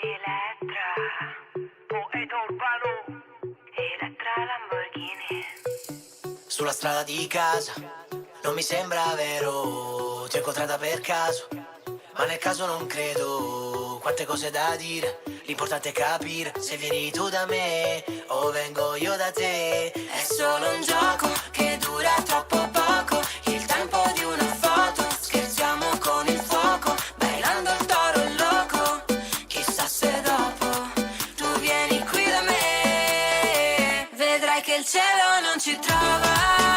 Elettra, poeta urbano, Elettra Lamborghini. Sulla strada di casa, non mi sembra vero, ti ho incontrata per caso, ma nel caso non credo, quante cose da dire, l'importante è capire se vieni tu da me o vengo io da te. È solo un gioco che dura troppo poco, il tempo di una foto, scherziamo con il fuoco, bailando il toro loco, chissà se dopo tu vieni qui da me, vedrai che il cielo non ci trova.